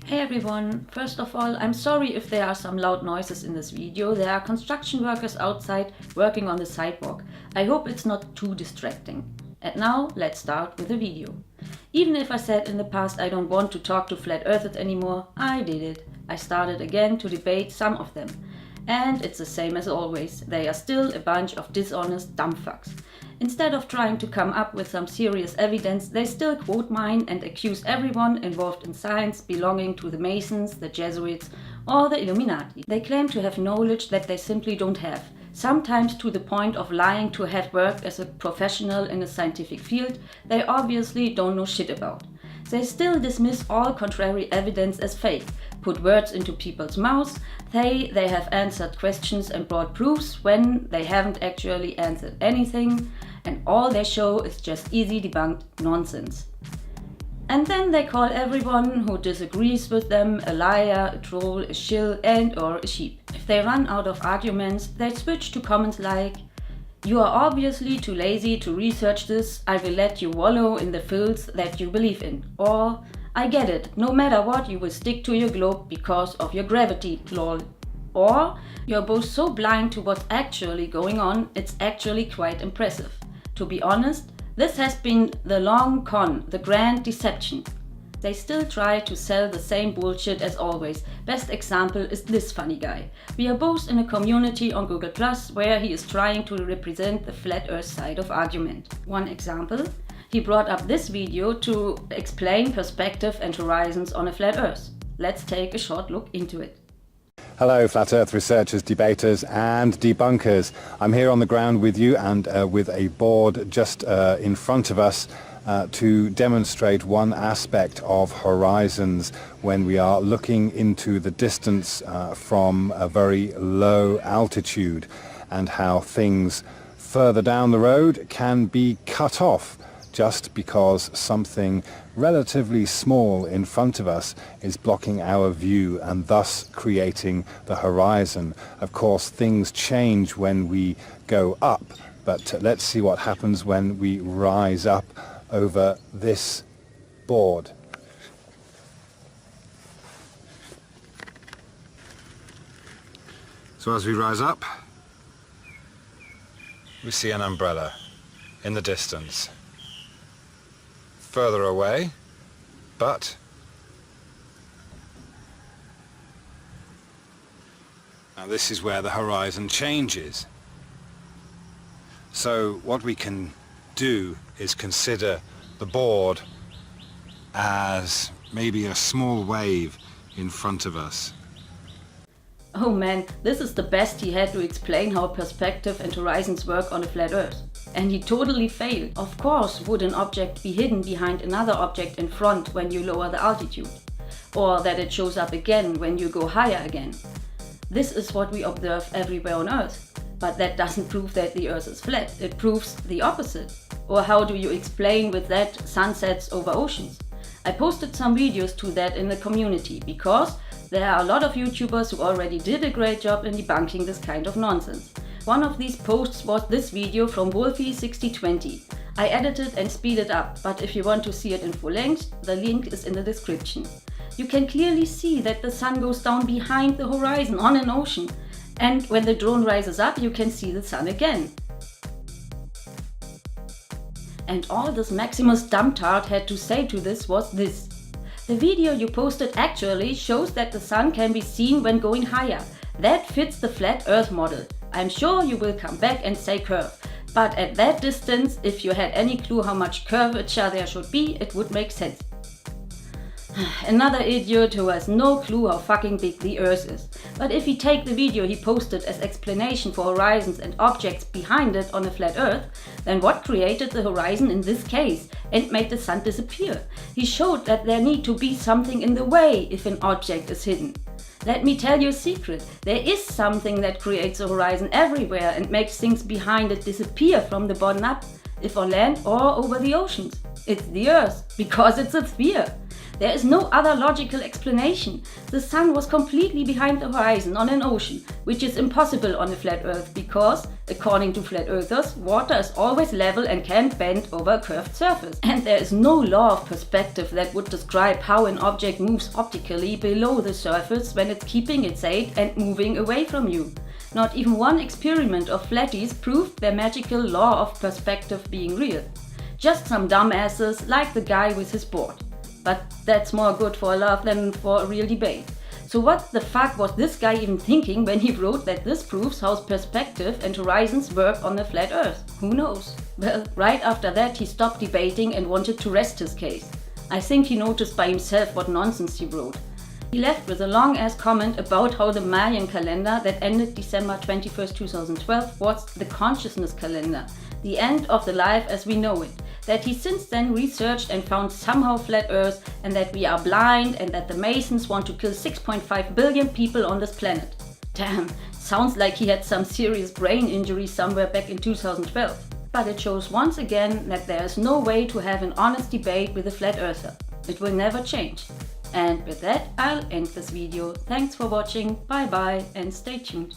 Hey everyone, first of all, I'm sorry if there are some loud noises in this video. There are construction workers outside working on the sidewalk. I hope it's not too distracting. And now, let's start with the video. Even if I said in the past I don't want to talk to flat earthers anymore, I did it. I started again to debate some of them. And it's the same as always, they are still a bunch of dishonest dumbfucks. Instead of trying to come up with some serious evidence, they still quote mine and accuse everyone involved in science belonging to the Masons, the Jesuits or the Illuminati. They claim to have knowledge that they simply don't have, sometimes to the point of lying to have worked as a professional in a scientific field they obviously don't know shit about. They still dismiss all contrary evidence as fake, put words into people's mouths, say they have answered questions and brought proofs when they haven't actually answered anything, and all they show is just easy debunked nonsense. And then they call everyone who disagrees with them a liar, a troll, a shill and or a sheep. If they run out of arguments, they switch to comments like, "You are obviously too lazy to research this, I will let you wallow in the filth that you believe in." Or, "I get it, no matter what you will stick to your globe because of your gravity, lol." Or, "You're both so blind to what's actually going on, it's actually quite impressive." To be honest, this has been the long con, the grand deception. They still try to sell the same bullshit as always. Best example is this funny guy. We are both in a community on Google Plus where he is trying to represent the flat earth side of argument. One example, he brought up this video to explain perspective and horizons on a flat earth. Let's take a short look into it. Hello flat earth researchers, debaters and debunkers. I'm here on the ground with you and with a board just in front of us to demonstrate one aspect of horizons when we are looking into the distance from a very low altitude, and how things further down the road can be cut off just because something relatively small in front of us is blocking our view and thus creating the horizon. Of course, things change when we go up, but let's see what happens when we rise up over this board. So as we rise up, we see an umbrella in the distance. Further away, but now this is where the horizon changes. So what we can do is consider the board as maybe a small wave in front of us. Oh man, this is the best he had to explain how perspective and horizons work on a flat earth. And he totally failed. Of course, would an object be hidden behind another object in front when you lower the altitude? Or that it shows up again when you go higher again? This is what we observe everywhere on Earth. But that doesn't prove that the Earth is flat. It proves the opposite. Or how do you explain with that sunsets over oceans? I posted some videos to that in the community because there are a lot of YouTubers who already did a great job in debunking this kind of nonsense. One of these posts was this video from Wolfie6020. I edited and speeded up, but if you want to see it in full length, the link is in the description. You can clearly see that the sun goes down behind the horizon on an ocean, and when the drone rises up you can see the sun again. And all this Maximus Dumbtard had to say to this was this: the video you posted actually shows that the sun can be seen when going higher. That fits the flat earth model. I'm sure you will come back and say curve, but at that distance, if you had any clue how much curvature there should be, it would make sense. Another idiot who has no clue how fucking big the earth is. But if we take the video he posted as explanation for horizons and objects behind it on a flat earth, then what created the horizon in this case and made the sun disappear? He showed that there need to be something in the way if an object is hidden. Let me tell you a secret, there is something that creates a horizon everywhere and makes things behind it disappear from the bottom up, if on land or over the oceans. It's the Earth, because it's a sphere. There is no other logical explanation. The sun was completely behind the horizon on an ocean, which is impossible on a flat Earth because, according to flat earthers, water is always level and can't bend over a curved surface. And there is no law of perspective that would describe how an object moves optically below the surface when it's keeping its height and moving away from you. Not even one experiment of flatties proved their magical law of perspective being real. Just some dumbasses like the guy with his board. But that's more good for a laugh than for a real debate. So what the fuck was this guy even thinking when he wrote that this proves how perspective and horizons work on the flat Earth? Who knows? Well, right after that he stopped debating and wanted to rest his case. I think he noticed by himself what nonsense he wrote. He left with a long-ass comment about how the Mayan calendar that ended December 21st, 2012 was the consciousness calendar, the end of the life as we know it. That he since then researched and found somehow flat Earth, and that we are blind, and that the Masons want to kill 6.5 billion people on this planet. Damn, sounds like he had some serious brain injury somewhere back in 2012. But it shows once again that there is no way to have an honest debate with a flat earther. It will never change. And with that, I'll end this video. Thanks for watching, bye bye, and stay tuned.